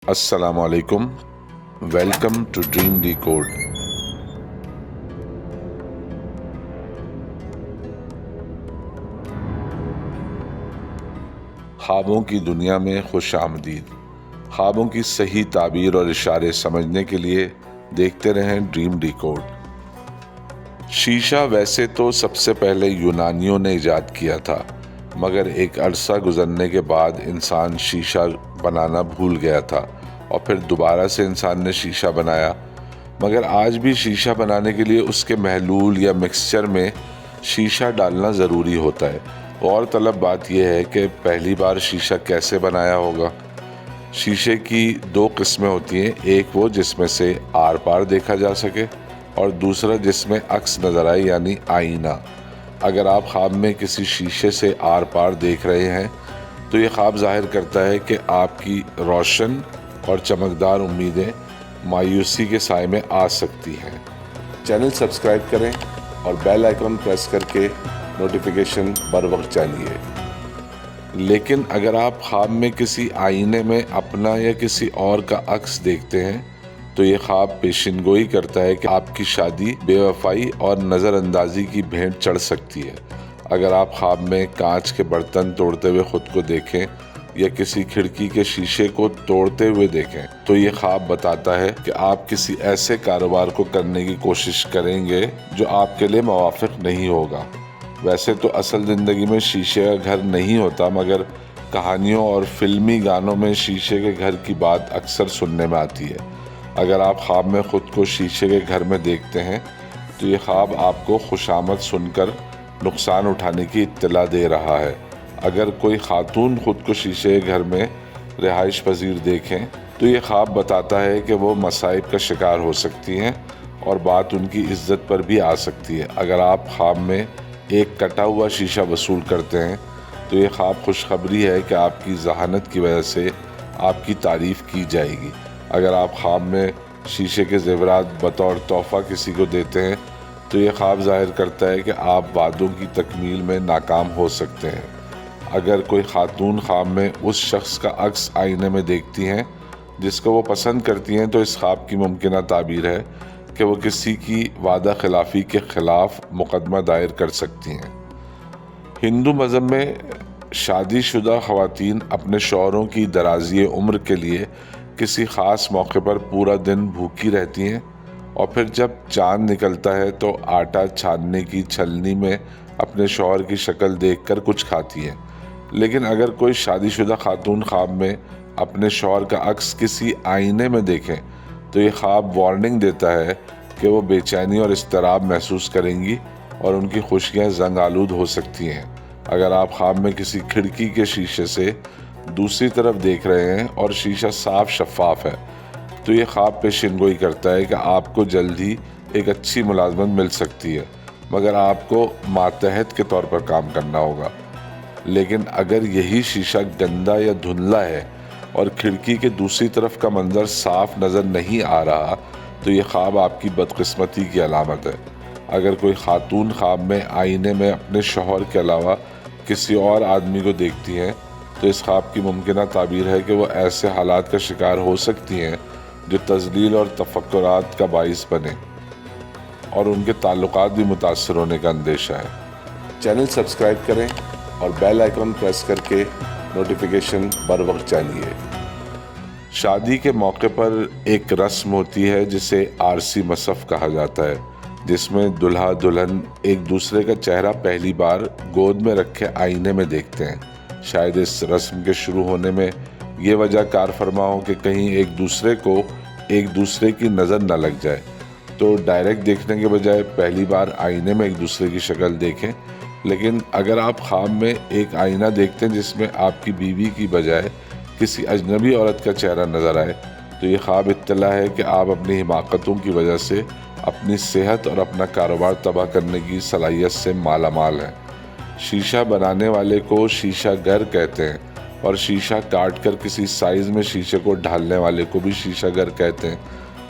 Assalamu alaikum. Welcome to Dream Decode. ख्वाबों की दुनिया में खुश आमदीद। ख्वाबों की सही ताबीर और इशारे समझने के लिए देखते रहें ड्रीम डिकोड। शीशा वैसे तो सबसे पहले यूनानियों ने इजाद किया था, मगर एक अरसा गुजरने के बाद इंसान शीशा बनाना भूल गया था और फिर दोबारा से इंसान ने शीशा बनाया। मगर आज भी शीशा बनाने के लिए उसके महलूल या मिक्सचर में शीशा डालना ज़रूरी होता है। और तलब बात यह है कि पहली बार शीशा कैसे बनाया होगा। शीशे की दो किस्में होती हैं, एक वो जिसमें से आर पार देखा जा सके और दूसरा जिसमें अक्स नज़र आए यानी आईना। अगर आप ख्वाब में किसी शीशे से आर पार देख रहे हैं तो ये ख्वाब जाहिर करता है कि आपकी रोशन और चमकदार उम्मीदें मायूसी के साए में आ सकती हैं। चैनल सब्सक्राइब करें और बेल आइकन प्रेस करके नोटिफिकेशन बर वक्त जानिए। लेकिन अगर आप ख्वाब में किसी आईने में अपना या किसी और का अक्स देखते हैं तो ये ख्वाब पेशिनगोई करता है कि आपकी शादी बेवफाई और नज़रअंदाजी की भेंट चढ़ सकती है। अगर आप ख्वाब में कांच के बर्तन तोड़ते हुए खुद को देखें या किसी खिड़की के शीशे को तोड़ते हुए देखें तो ये ख्वाब बताता है कि आप किसी ऐसे कारोबार को करने की कोशिश करेंगे जो आपके लिए मुवाफिक नहीं होगा। वैसे तो असल ज़िंदगी में शीशे का घर नहीं होता, मगर कहानियों और फिल्मी गानों में शीशे के घर की बात अक्सर सुनने में आती है। अगर आप ख्वाब में खुद को शीशे के घर में देखते हैं तो ये ख्वाब आपको खुशामद सुनकर नुकसान उठाने की इत्तला दे रहा है। अगर कोई खातून खुद को शीशे के घर में रिहाइश पजीर देखें तो ये ख्वाब बताता है कि वो मसाइब का शिकार हो सकती हैं और बात उनकी इज्जत पर भी आ सकती है। अगर आप ख्वाब में एक कटा हुआ शीशा वसूल करते हैं तो ये ख्वाब खुशखबरी है कि आपकी जहानत की वजह से आपकी तारीफ़ की जाएगी। अगर आप ख्वाब में शीशे के ज़ेवरात बतौर तोहफ़ा किसी को देते हैं तो ये ख्वाब ज़ाहिर करता है कि आप वादों की तकमील में नाकाम हो सकते हैं। अगर कोई खातून ख्वाब में उस शख्स का अक्स आईने में देखती हैं जिसको वो पसंद करती हैं तो इस ख्वाब की मुमकिना ताबीर है कि वो किसी की वादा खिलाफ़ी के ख़िलाफ़ मुकदमा दायर कर सकती हैं। हिंदू मज़हब में शादीशुदा ख़वातीन अपने शौहरों की दराज़ी उम्र के लिए किसी ख़ास मौके पर पूरा दिन भूखी रहती हैं और फिर जब चाँद निकलता है तो आटा छानने की छलनी में अपने शौहर की शक्ल देखकर कुछ खाती हैं। लेकिन अगर कोई शादीशुदा खातून ख्वाब में अपने शौहर का अक्स किसी आईने में देखें तो ये ख्वाब वार्निंग देता है कि वो बेचैनी और इज़्तिराब महसूस करेंगी और उनकी खुशियाँ जंग आलूद हो सकती हैं। अगर आप ख्वाब में किसी खिड़की के शीशे से दूसरी तरफ देख रहे हैं और शीशा साफ शफाफ है तो ये ख्वाब पेशिनगोई करता है कि आपको जल्द ही एक अच्छी मुलाजमत मिल सकती है, मगर आपको मातहत के तौर पर काम करना होगा। लेकिन अगर यही शीशा गंदा या धुंधला है और खिड़की के दूसरी तरफ का मंजर साफ नज़र नहीं आ रहा तो ये ख्वाब आपकी बदकिस्मती की अलामत है। अगर कोई खातून ख्वाब में आईने में अपने शौहर के अलावा किसी और आदमी को देखती हैं तो इस ख्वाब की मुमकिना ताबीर है कि वो ऐसे हालात का शिकार हो सकती हैं जो तज़लील और तफक्कुरात का बाइस बने और उनके ताल्लुकात भी मुतासर होने का अंदेशा है। चैनल सब्सक्राइब करें और बेल आइकन प्रेस करके नोटिफिकेशन बर वक्त जानिए। शादी के मौके पर एक रस्म होती है जिसे आरसी मसफ कहा जाता है, जिसमें दुल्हा दुल्हन एक दूसरे का चेहरा पहली बार गोद में रखे आईने में देखते हैं। शायद इस रस्म के शुरू होने में ये वजह कार फरमा हो कि कहीं एक दूसरे को एक दूसरे की नज़र न लग जाए, तो डायरेक्ट देखने के बजाय पहली बार आईने में एक दूसरे की शक्ल देखें। लेकिन अगर आप ख्वाब में एक आईना देखते हैं जिसमें आपकी बीवी की बजाय किसी अजनबी औरत का चेहरा नज़र आए तो ये ख्वाब इत्तला है कि आप अपनी हिमाकतों की वजह से अपनी सेहत और अपना कारोबार तबाह करने की सलाहियत से मालामाल हैं। शीशा बनाने वाले को शीशा गर कहते हैं और शीशा काट कर किसी साइज़ में शीशे को ढालने वाले को भी शीशा गर कहते हैं।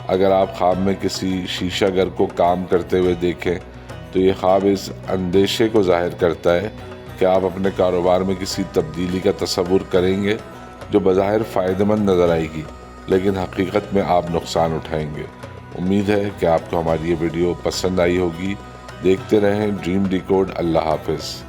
अगर आप ख्वाब में किसी शीशा गर को काम करते हुए देखें तो ये ख्वाब इस अंदेशे को जाहिर करता है कि आप अपने कारोबार में किसी तब्दीली का तसव्वुर करेंगे जो बज़ाहिर फ़ायदेमंद नज़र आएगी, لیکن حقیقت میں آپ نقصان اٹھائیں گے۔ امید ہے کہ آپ کو ہماری یہ ویڈیو پسند آئی ہوگی۔ دیکھتے رہیں ڈریم ڈیکوڈ۔ اللہ حافظ۔